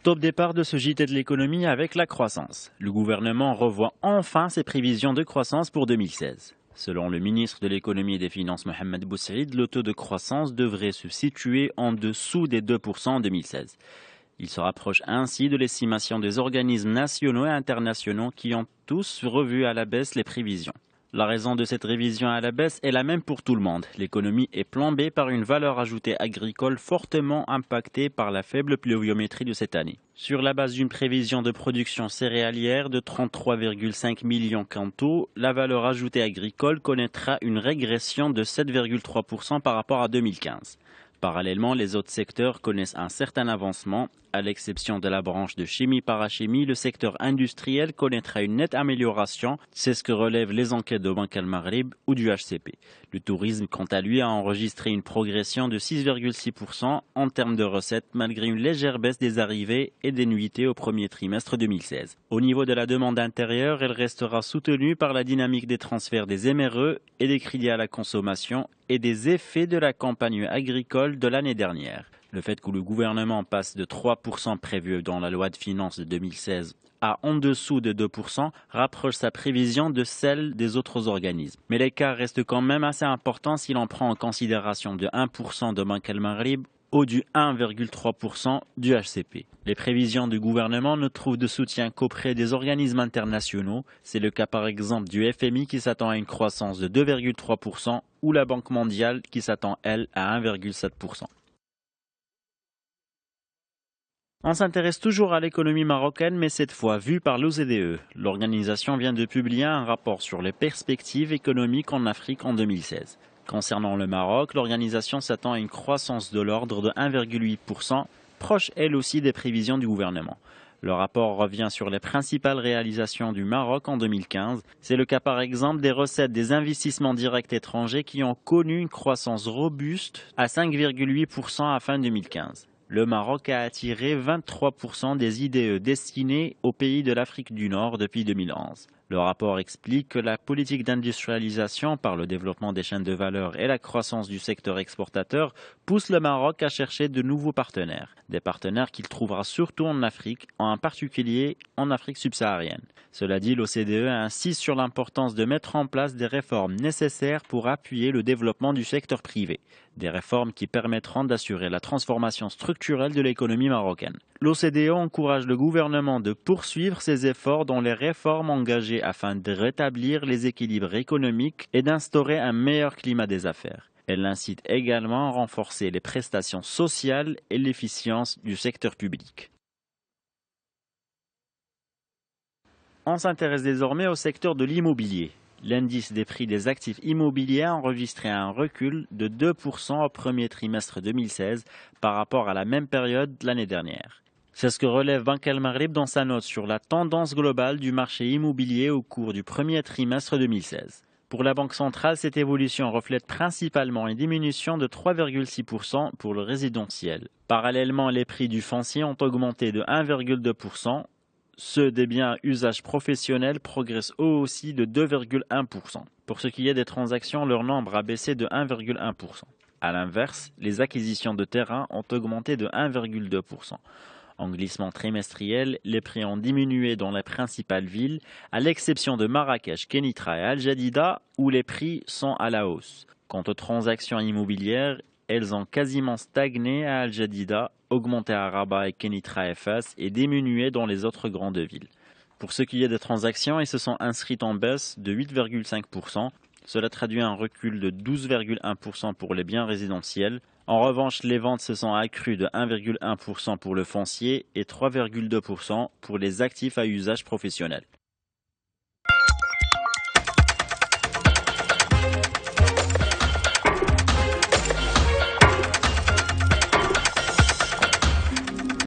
Top départ de ce JT de l'économie avec la croissance. Le gouvernement revoit enfin ses prévisions de croissance pour 2016. Selon le ministre de l'économie et des finances Mohamed Boussaïd, le taux de croissance devrait se situer en dessous des 2% en 2016. Il se rapproche ainsi de l'estimation des organismes nationaux et internationaux qui ont tous revu à la baisse les prévisions. La raison de cette révision à la baisse est la même pour tout le monde. L'économie est plombée par une valeur ajoutée agricole fortement impactée par la faible pluviométrie de cette année. Sur la base d'une prévision de production céréalière de 33,5 millions quintaux, la valeur ajoutée agricole connaîtra une régression de 7,3% par rapport à 2015. Parallèlement, les autres secteurs connaissent un certain avancement. À l'exception de la branche de chimie-parachimie, le secteur industriel connaîtra une nette amélioration. C'est ce que relèvent les enquêtes de Banque al-Maghrib ou du HCP. Le tourisme, quant à lui, a enregistré une progression de 6,6% en termes de recettes, malgré une légère baisse des arrivées et des nuitées au premier trimestre 2016. Au niveau de la demande intérieure, elle restera soutenue par la dynamique des transferts des MRE et des crédits à la consommation et des effets de la campagne agricole de l'année dernière. Le fait que le gouvernement passe de 3% prévu dans la loi de finances de 2016 à en dessous de 2% rapproche sa prévision de celle des autres organismes. Mais l'écart reste quand même assez important si l'on prend en considération de 1% de Banque al-Maghrib ou du 1,3% du HCP. Les prévisions du gouvernement ne trouvent de soutien qu'auprès des organismes internationaux. C'est le cas par exemple du FMI qui s'attend à une croissance de 2,3% ou la Banque mondiale qui s'attend, elle, à 1,7%. On s'intéresse toujours à l'économie marocaine, mais cette fois vue par l'OCDE. L'organisation vient de publier un rapport sur les perspectives économiques en Afrique en 2016. Concernant le Maroc, l'organisation s'attend à une croissance de l'ordre de 1,8%, proche elle aussi des prévisions du gouvernement. Le rapport revient sur les principales réalisations du Maroc en 2015. C'est le cas par exemple des recettes des investissements directs étrangers qui ont connu une croissance robuste à 5,8% à fin 2015. Le Maroc a attiré 23% des IDE destinés aux pays de l'Afrique du Nord depuis 2011. Le rapport explique que la politique d'industrialisation par le développement des chaînes de valeur et la croissance du secteur exportateur pousse le Maroc à chercher de nouveaux partenaires. Des partenaires qu'il trouvera surtout en Afrique, en particulier en Afrique subsaharienne. Cela dit, l'OCDE insiste sur l'importance de mettre en place des réformes nécessaires pour appuyer le développement du secteur privé. Des réformes qui permettront d'assurer la transformation structurelle de l'économie marocaine. L'OCDE encourage le gouvernement de poursuivre ses efforts dans les réformes engagées afin de rétablir les équilibres économiques et d'instaurer un meilleur climat des affaires. Elle incite également à renforcer les prestations sociales et l'efficience du secteur public. On s'intéresse désormais au secteur de l'immobilier. L'indice des prix des actifs immobiliers a enregistré un recul de 2% au premier trimestre 2016 par rapport à la même période l'année dernière. C'est ce que relève Banque al-Maghrib dans sa note sur la tendance globale du marché immobilier au cours du premier trimestre 2016. Pour la Banque centrale, cette évolution reflète principalement une diminution de 3,6% pour le résidentiel. Parallèlement, les prix du foncier ont augmenté de 1,2%. Ceux des biens à usage professionnel progressent eux aussi de 2,1%. Pour ce qui est des transactions, leur nombre a baissé de 1,1%. A l'inverse, les acquisitions de terrains ont augmenté de 1,2%. En glissement trimestriel, les prix ont diminué dans les principales villes, à l'exception de Marrakech, Kenitra et Al-Jadida, où les prix sont à la hausse. Quant aux transactions immobilières, elles ont quasiment stagné à Al-Jadida, augmenté à Rabat et Kenitra FS et diminué dans les autres grandes villes. Pour ce qui est des transactions, elles se sont inscrites en baisse de 8,5%. Cela traduit un recul de 12,1% pour les biens résidentiels. En revanche, les ventes se sont accrues de 1,1% pour le foncier et 3,2% pour les actifs à usage professionnel.